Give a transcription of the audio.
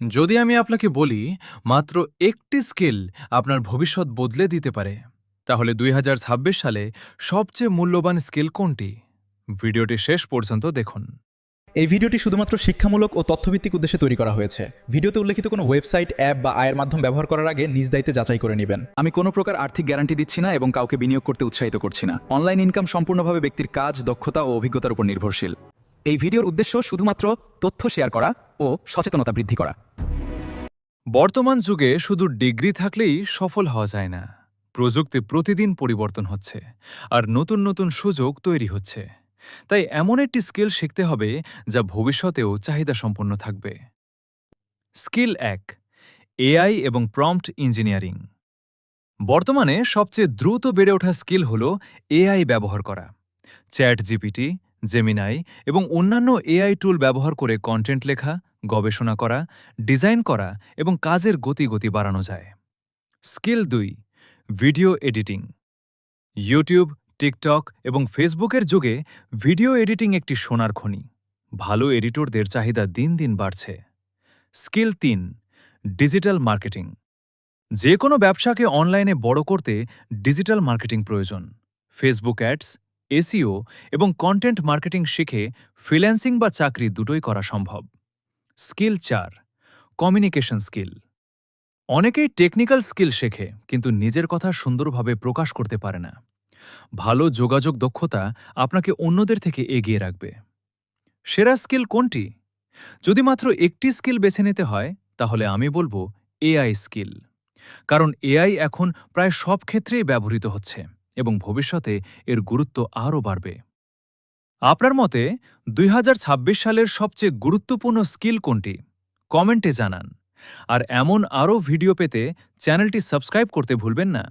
যদি আমি আপনাকে বলি মাত্র একটি স্কিল আপনার ভবিষ্যৎ বদলে দিতে পারে, তাহলে 2026 সালে সবচেয়ে মূল্যবান স্কিল কোনটি? ভিডিওটি শেষ পর্যন্ত দেখুন। এই ভিডিওটি শুধুমাত্র শিক্ষামূলক ও তথ্যভিত্তিক উদ্দেশ্যে তৈরি করা হয়েছে। ভিডিওতে উল্লেখিত কোনো ওয়েবসাইট, অ্যাপ বা আয়ের মাধ্যম ব্যবহার করার আগে নিজ দায়িত্বে যাচাই করে নেবেন। আমি কোনো প্রকার আর্থিক গ্যারান্টি দিচ্ছি না এবং কাউকে বিনিয়োগ করতে উৎসাহিত করছি না। অনলাইন ইনকাম সম্পূর্ণভাবে ব্যক্তির কাজ, দক্ষতা ও অভিজ্ঞতার উপর নির্ভরশীল। এই ভিডিওর উদ্দেশ্য শুধুমাত্র তথ্য শেয়ার করা ও সচেতনতা বৃদ্ধি করা। বর্তমান যুগে শুধু ডিগ্রি থাকলেই সফল হওয়া যায় না। প্রযুক্তি প্রতিদিন পরিবর্তন হচ্ছে, আর নতুন নতুন সুযোগ তৈরি হচ্ছে। তাই এমন একটি স্কিল শিখতে হবে যা ভবিষ্যতেও চাহিদা সম্পন্ন থাকবে। স্কিল 1, এআই এবং প্রম্পট ইঞ্জিনিয়ারিং। বর্তমানে সবচেয়ে দ্রুত বেড়ে ওঠা স্কিল হল এআই ব্যবহার করা। চ্যাট জিপিটি, জেমিনাই এবং অন্যান্য এআই টুল ব্যবহার করে কন্টেন্ট লেখা, গবেষণা করা, ডিজাইন করা এবং কাজের গতি বাড়ানো যায়। Skill 2, video editing. YouTube, TikTok এবং ফেসবুকের যুগে ভিডিও এডিটিং একটি সোনার খনি। ভালো এডিটরদের চাহিদা দিন দিন বাড়ছে। Skill 3, digital marketing. যে কোনো ব্যবসাকে অনলাইনে বড় করতে ডিজিটাল মার্কেটিং প্রয়োজন। ফেসবুক অ্যাডস, এসইও এবং কন্টেন্ট মার্কেটিং শিখে ফ্রিল্যান্সিং বা চাকরি দুটোই করা সম্ভব। Skill 4, communication skill. অনেকেই টেকনিক্যাল স্কিল শেখে কিন্তু নিজের কথা সুন্দরভাবে প্রকাশ করতে পারে না। ভালো যোগাযোগ দক্ষতা আপনাকে অন্যদের থেকে এগিয়ে রাখবে। সেরা স্কিল কোনটি? যদি মাত্র একটি স্কিল বেছে নিতে হয়, তাহলে আমি বলবো এআই স্কিল। কারণ এআই এখন প্রায় সব ক্ষেত্রেই ব্যবহৃত হচ্ছে এবং ভবিষ্যতে এর গুরুত্ব আরও বাড়বে। আপনার মতে 2026 সালের সবচেয়ে গুরুত্বপূর্ণ স্কিল কোনটি? কমেন্টে জানান। আর এমন আরও ভিডিও পেতে চ্যানেলটি সাবস্ক্রাইব করতে ভুলবেন না।